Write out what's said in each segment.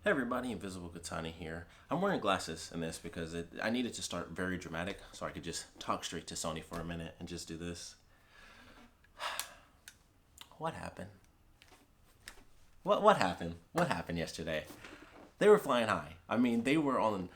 Hey everybody, Invisiblekatana here. I'm wearing glasses in this because I needed to start very dramatic so I could just talk straight to Sony for a minute and just do this. What happened? What happened? What happened yesterday? They were flying high. I mean, they were on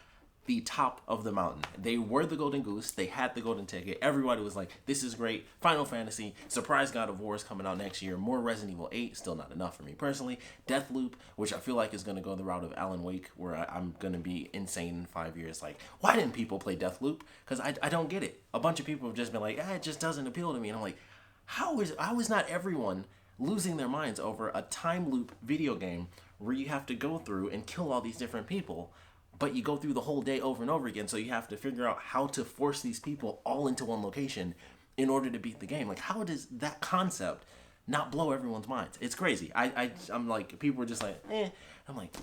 the top of the mountain. They were the golden goose. They had the golden ticket. Everybody was like, this is great. Final Fantasy, surprise God of War is coming out next year. More Resident Evil 8, still not enough for me personally. Deathloop, which I feel like is going to go the route of Alan Wake, where I'm going to be insane in 5 years. Like, why didn't people play Deathloop? Because I don't get it. A bunch of people have just been like, it just doesn't appeal to me. And I'm like, how is not everyone losing their minds over a time loop video game where you have to go through and kill all these different people, but you go through the whole day over and over again, so you have to figure out how to force these people all into one location in order to beat the game. Like, how does that concept not blow everyone's minds? It's crazy. I'm like, people are just like, eh. I'm like,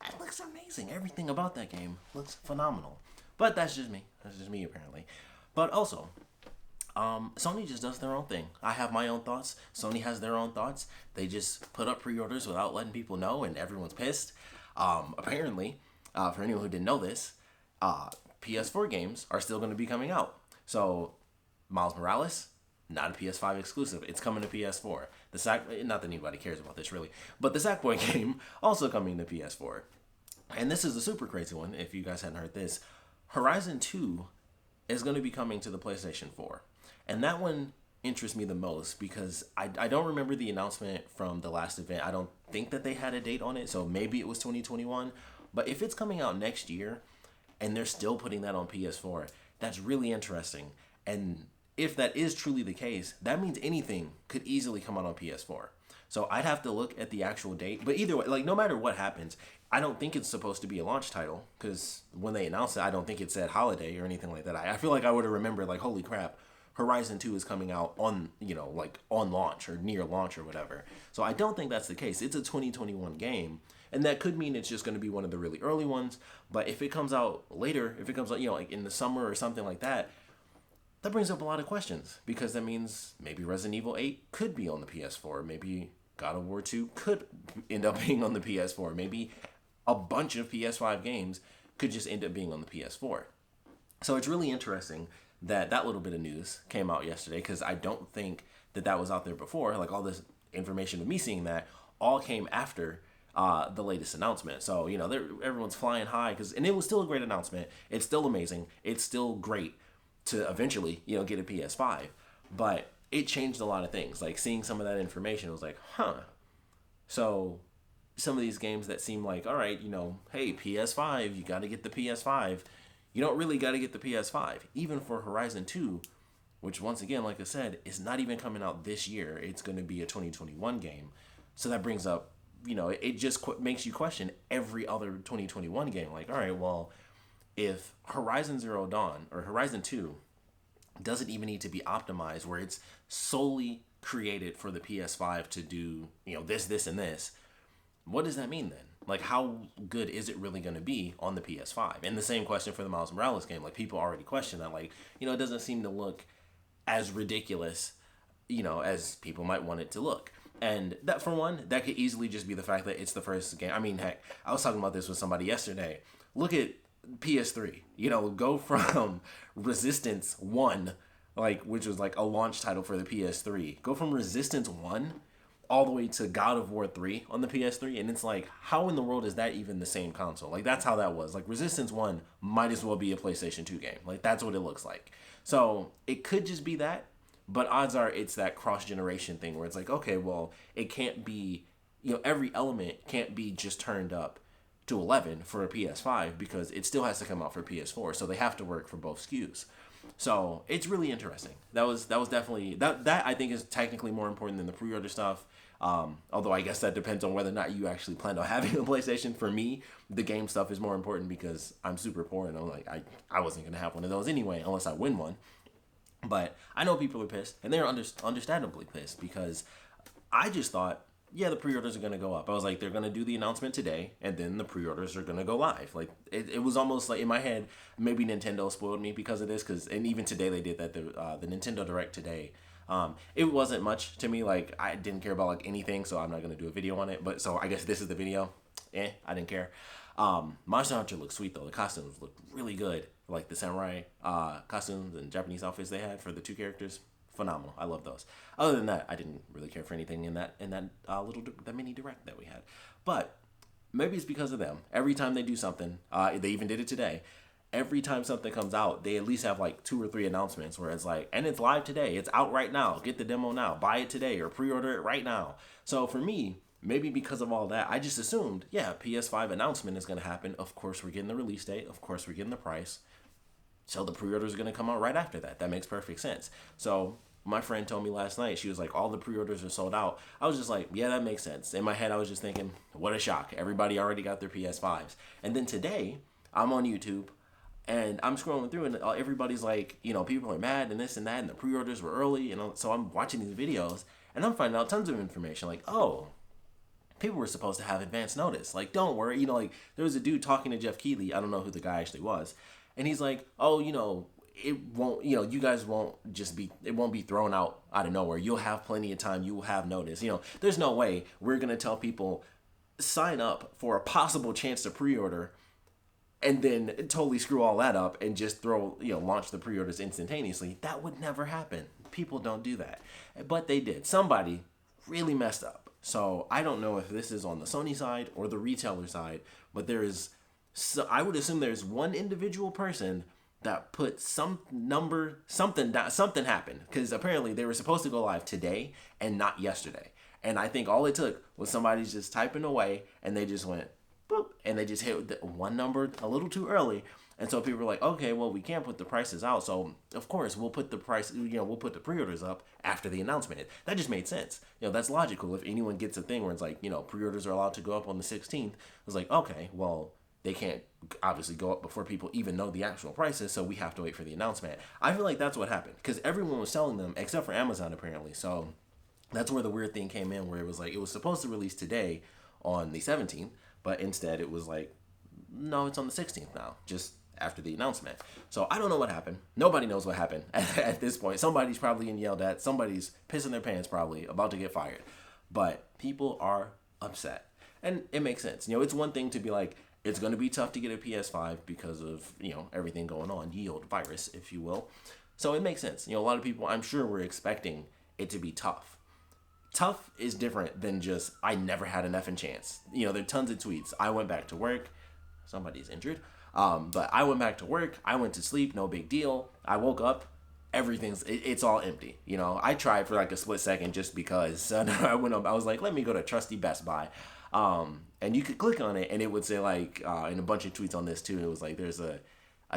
that looks amazing. Everything about that game looks phenomenal. But that's just me. That's just me, apparently. But also, Sony just does their own thing. I have my own thoughts. Sony has their own thoughts. They just put up pre-orders without letting people know, and everyone's pissed. Apparently, for anyone who didn't know this, PS4 games are still going to be coming out. So, Miles Morales, not a PS5 exclusive. It's coming to PS4. Not that anybody cares about this really, but the Sackboy game also coming to PS4. And this is a super crazy one. If you guys hadn't heard this, Horizon 2 is going to be coming to the PlayStation 4. And that one interests me the most because I don't remember the announcement from the last event. I don't think that they had a date on it, so maybe it was 2021. But if it's coming out next year and they're still putting that on PS4, that's really interesting. And if that is truly the case, that means anything could easily come out on PS4. So I'd have to look at the actual date. But either way, like no matter what happens, I don't think it's supposed to be a launch title because when they announced it, I don't think it said holiday or anything like that. I feel like I would have remembered like, holy crap, Horizon 2 is coming out on, like on launch or near launch or whatever. So I don't think that's the case. It's a 2021 game. And that could mean it's just going to be one of the really early ones. But if it comes out later, if it comes out, like in the summer or something like that, that brings up a lot of questions. Because that means maybe Resident Evil 8 could be on the PS4. Maybe God of War 2 could end up being on the PS4. Maybe a bunch of PS5 games could just end up being on the PS4. So it's really interesting that little bit of news came out yesterday because I don't think that was out there before. Like all this information of me seeing that all came after the latest announcement. So everyone's flying high and it was still a great announcement. It's still amazing. It's still great to eventually get a PS5, but it changed a lot of things. Like seeing some of that information, it was like, huh. So some of these games that seem like, all right, hey, PS5, you got to get the PS5. You don't really got to get the PS5. Even for Horizon 2, which once again, like I said, is not even coming out this year. It's going to be a 2021 game. So that brings up, it just makes you question every other 2021 game. Like, all right, well, if Horizon Zero Dawn or Horizon 2 doesn't even need to be optimized where it's solely created for the PS5 to do, this, and this, what does that mean then? Like, how good is it really going to be on the PS5? And the same question for the Miles Morales game. Like, people already question that. Like, it doesn't seem to look as ridiculous, as people might want it to look. And that, for one, that could easily just be the fact that it's the first game. I mean, heck, I was talking about this with somebody yesterday. Look at PS3. Go from Resistance 1, which was like a launch title for the PS3. Go from Resistance 1 all the way to God of War 3 on the PS3, and it's like, how in the world is that even the same console? Like, that's how that was. Like, Resistance 1 might as well be a PlayStation 2 game. Like, that's what it looks like. So, it could just be that, but odds are it's that cross-generation thing where it's like, okay, well, it can't be, every element can't be just turned up to 11 for a PS5 because it still has to come out for PS4, so they have to work for both SKUs. So it's really interesting. That was definitely that I think is technically more important than the pre-order stuff. Although I guess that depends on whether or not you actually plan on having a PlayStation. For me, the game stuff is more important because I'm super poor and I'm like I wasn't gonna have one of those anyway unless I win one. But I know people are pissed and they're understandably pissed because I just thought, yeah, the pre-orders are going to go up. I was like, they're going to do the announcement today, and then the pre-orders are going to go live. Like, it was almost like, in my head, maybe Nintendo spoiled me because of this, and even today they did that, the Nintendo Direct today. It wasn't much to me. Like, I didn't care about, like, anything, so I'm not going to do a video on it. But, so I guess this is the video. I didn't care. Monster Hunter looked sweet though. The costumes looked really good, like the samurai costumes and Japanese outfits they had for the two characters. Phenomenal. I love those. Other than that, I didn't really care for anything in that that mini direct that we had. But maybe it's because of them. Every time they do something, they even did it today. Every time something comes out, they at least have like 2 or 3 announcements where it's like, and it's live today. It's out right now. Get the demo now. Buy it today or pre-order it right now. So for me, maybe because of all that, I just assumed, yeah, PS5 announcement is going to happen. Of course, we're getting the release date. Of course, we're getting the price. So the pre-orders are going to come out right after that. That makes perfect sense. So my friend told me last night, she was like, all the pre-orders are sold out. I was just like, yeah, that makes sense. In my head, I was just thinking, what a shock. Everybody already got their PS5s. And then today, I'm on YouTube, and I'm scrolling through, and everybody's like, people are mad and this and that, and the pre-orders were early. And so I'm watching these videos, and I'm finding out tons of information. Like, oh, people were supposed to have advance notice. Like, don't worry. Like, there was a dude talking to Jeff Keighley. I don't know who the guy actually was. And he's like, oh, it won't, you guys won't it won't be thrown out of nowhere. You'll have plenty of time. You will have notice. There's no way we're going to tell people sign up for a possible chance to pre-order and then totally screw all that up and just launch the pre-orders instantaneously. That would never happen. People don't do that. But they did. Somebody really messed up. So I don't know if this is on the Sony side or the retailer side, but I would assume there's one individual person that put something happened, because apparently they were supposed to go live today and not yesterday. And I think all it took was somebody's just typing away, and they just went boop, and they just hit one number a little too early. And so people were like, okay, well, we can't put the prices out, so of course we'll put the we'll put the pre-orders up after the announcement. That just made sense. That's logical. If anyone gets a thing where it's like, pre-orders are allowed to go up on the 16th, it's like, okay, well, they can't obviously go up before people even know the actual prices, so we have to wait for the announcement. I feel like that's what happened, because everyone was selling them except for Amazon apparently. So that's where the weird thing came in, where it was like it was supposed to release today on the 17th, but instead it was like, no, it's on the 16th now, just after the announcement. So I don't know what happened. Nobody knows what happened at this point. Somebody's probably getting yelled at. Somebody's pissing their pants, probably about to get fired. But people are upset, and it makes sense. It's one thing to be like, it's going to be tough to get a PS5 because of, everything going on, yield virus, if you will. So it makes sense. A lot of people, I'm sure, were expecting it to be tough. Tough is different than just, I never had an effing chance. There are tons of tweets. I went back to work. Somebody's injured. But I went back to work. I went to sleep. No big deal. I woke up. It's all empty. I tried for like a split second just because. I went up. I was like, let me go to trusty Best Buy. And you could click on it, and it would say like, in a bunch of tweets on this too, it was like, there's a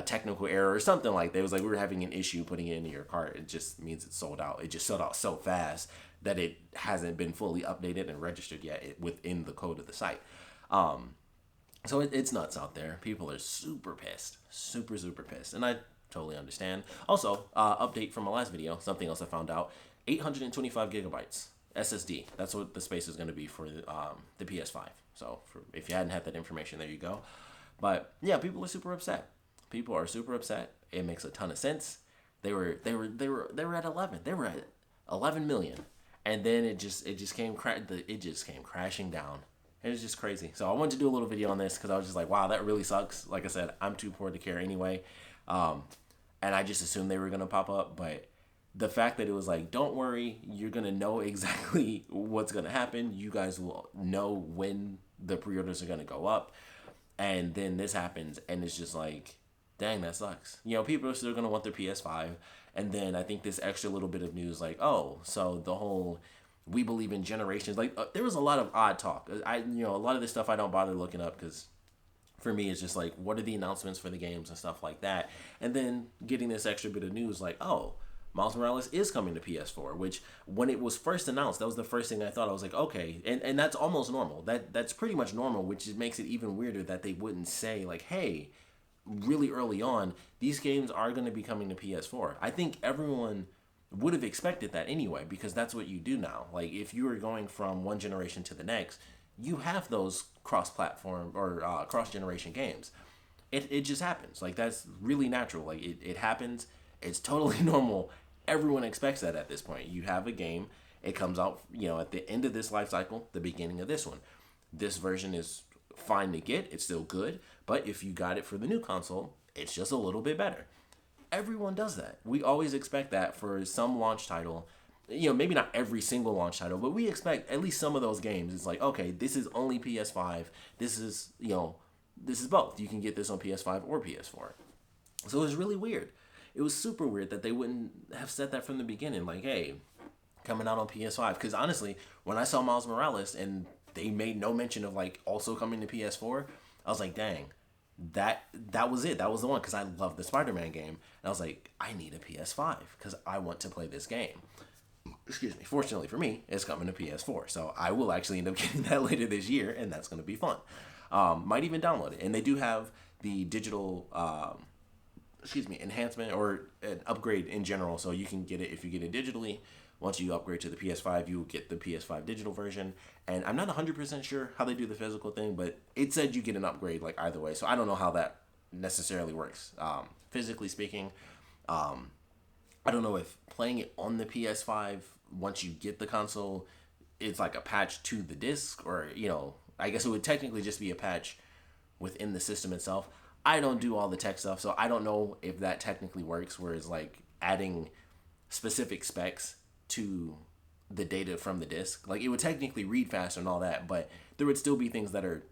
technical error or something like that. It was like, we were having an issue putting it into your cart. It just means it's sold out. It just sold out so fast that it hasn't been fully updated and registered yet within the code of the site. So it's nuts out there. People are super pissed, super pissed. And I totally understand. Also, update from my last video, something else I found out, 825 gigabytes. SSD. That's what the space is going to be for the PS5. So if you hadn't had that information, there you go. But yeah, people are super upset. People are super upset. It makes a ton of sense. They were at 11. They were at 11 million, and then it just came crashing down. It was just crazy. So I wanted to do a little video on this because I was just like, wow, that really sucks. Like I said, I'm too poor to care anyway, and I just assumed they were gonna pop up, but the fact that it was like, don't worry, you're going to know exactly what's going to happen. You guys will know when the pre-orders are going to go up. And then this happens, and it's just like, dang, that sucks. People are still going to want their PS5. And then I think this extra little bit of news, like, oh, so the whole, we believe in generations. Like, there was a lot of odd talk. A lot of this stuff I don't bother looking up because for me, it's just like, what are the announcements for the games and stuff like that? And then getting this extra bit of news, like, oh, Miles Morales is coming to PS4, which when it was first announced, that was the first thing I thought. I was like, okay, and that's almost normal. That's pretty much normal, which makes it even weirder that they wouldn't say like, hey, really early on, these games are going to be coming to PS4. I think everyone would have expected that anyway, because that's what you do now. Like, if you are going from one generation to the next, you have those cross-platform or cross-generation games. It just happens. Like, that's really natural. Like, it happens. It's totally normal. Everyone expects that at this point. You have a game. It comes out, at the end of this life cycle, the beginning of this one. This version is fine to get. It's still good. But if you got it for the new console, it's just a little bit better. Everyone does that. We always expect that for some launch title. Maybe not every single launch title, but we expect at least some of those games. It's like, okay, this is only PS5. This is, this is both. You can get this on PS5 or PS4. So it was really weird. It was super weird that they wouldn't have said that from the beginning. Like, hey, coming out on PS5. Because honestly, when I saw Miles Morales and they made no mention of like also coming to PS4, I was like, dang, that was it. That was the one, because I love the Spider-Man game. And I was like, I need a PS5 because I want to play this game. Excuse me. Fortunately for me, it's coming to PS4. So I will actually end up getting that later this year, and that's going to be fun. Might even download it. And they do have the digital enhancement or an upgrade in general. So you can get it if you get it digitally. Once you upgrade to the PS5, you will get the PS5 digital version. And I'm not 100% sure how they do the physical thing, but it said you get an upgrade like either way. So I don't know how that necessarily works. Physically speaking, I don't know if playing it on the PS5, once you get the console, it's like a patch to the disc, or, I guess it would technically just be a patch within the system itself. I don't do all the tech stuff, so I don't know if that technically works, where it's like adding specific specs to the data from the disc. Like, it would technically read faster and all that, but there would still be things that are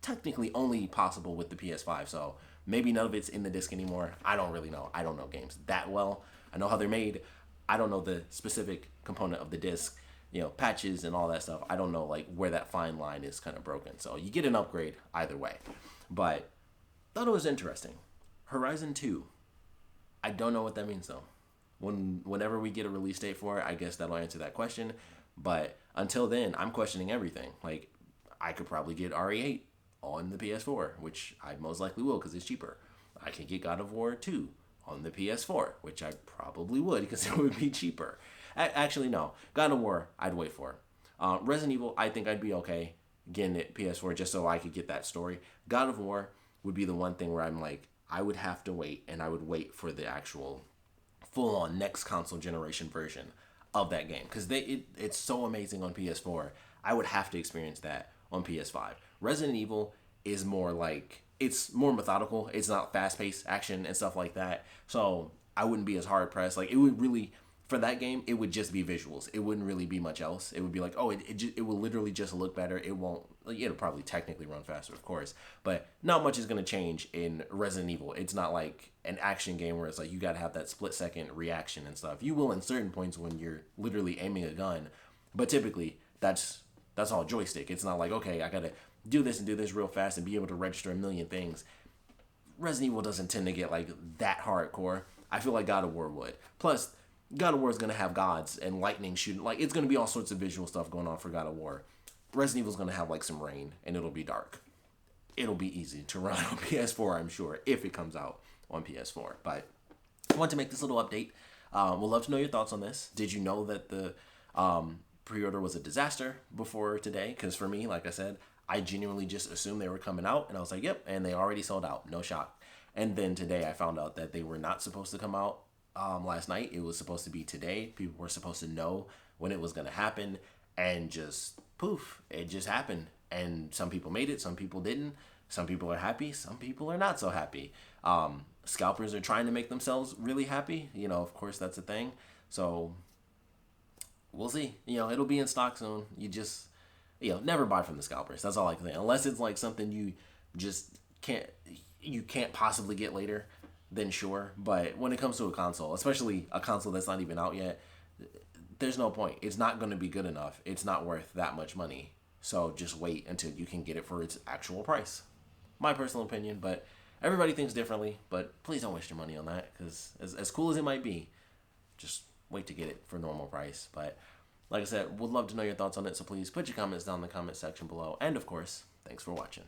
technically only possible with the PS5. So maybe none of it's in the disc anymore. I don't really know. I don't know games that well. I know how they're made. I don't know the specific component of the disc, patches and all that stuff. I don't know like where that fine line is kind of broken. So you get an upgrade either way. But thought it was interesting. Horizon 2. I don't know what that means though. Whenever we get a release date for it, I guess that'll answer that question. But until then, I'm questioning everything. Like, I could probably get RE8 on the PS4, which I most likely will because it's cheaper. I could get God of War 2 on the PS4, which I probably would because it would be cheaper. Actually, no. God of War, I'd wait for. Resident Evil, I think I'd be okay getting it PS4 just so I could get that story. God of War would be the one thing where I'm like, I would have to wait, and I would wait for the actual full-on next console generation version of that game, because it's so amazing on PS4. I would have to experience that on PS5. Resident Evil is more like, it's more methodical. It's not fast-paced action and stuff like that, so I wouldn't be as hard-pressed. Like, it would really, for that game, it would just be visuals. It wouldn't really be much else. It would be like, it will literally just look better. It won't, it'll probably technically run faster, of course, but not much is going to change in Resident Evil. It's not like an action game where it's like you got to have that split-second reaction and stuff. You will in certain points when you're literally aiming a gun, but typically that's all joystick. It's not like, okay, I got to do this real fast and be able to register a million things. Resident Evil doesn't tend to get like that hardcore. I feel like God of War would. Plus, God of War is going to have gods and lightning shooting. Like, it's going to be all sorts of visual stuff going on for God of War. Resident Evil is going to have like some rain, and it'll be dark. It'll be easy to run on PS4, I'm sure, if it comes out on PS4. But I want to make this little update. We'd love to know your thoughts on this. Did you know that the pre-order was a disaster before today? Because for me, like I said, I genuinely just assumed they were coming out, and I was like, yep, and they already sold out. No shock. And then today I found out that they were not supposed to come out last night. It was supposed to be today. People were supposed to know when it was going to happen, and just poof, it just happened. And some people made it, some people didn't. Some people are happy, some people are not so happy. Scalpers are trying to make themselves really happy. Of course, that's a thing. So we'll see. It'll be in stock soon. You just, never buy from the scalpers. That's all I can say. Unless it's like something you just can't possibly get later, then sure. But when it comes to a console, especially a console that's not even out yet, there's no point. It's not going to be good enough. It's not worth that much money. So just wait until you can get it for its actual price. My personal opinion, but everybody thinks differently. But please don't waste your money on that, because as cool as it might be, just wait to get it for normal price. But like I said, would love to know your thoughts on it, so please put your comments down in the comment section below. And of course, thanks for watching.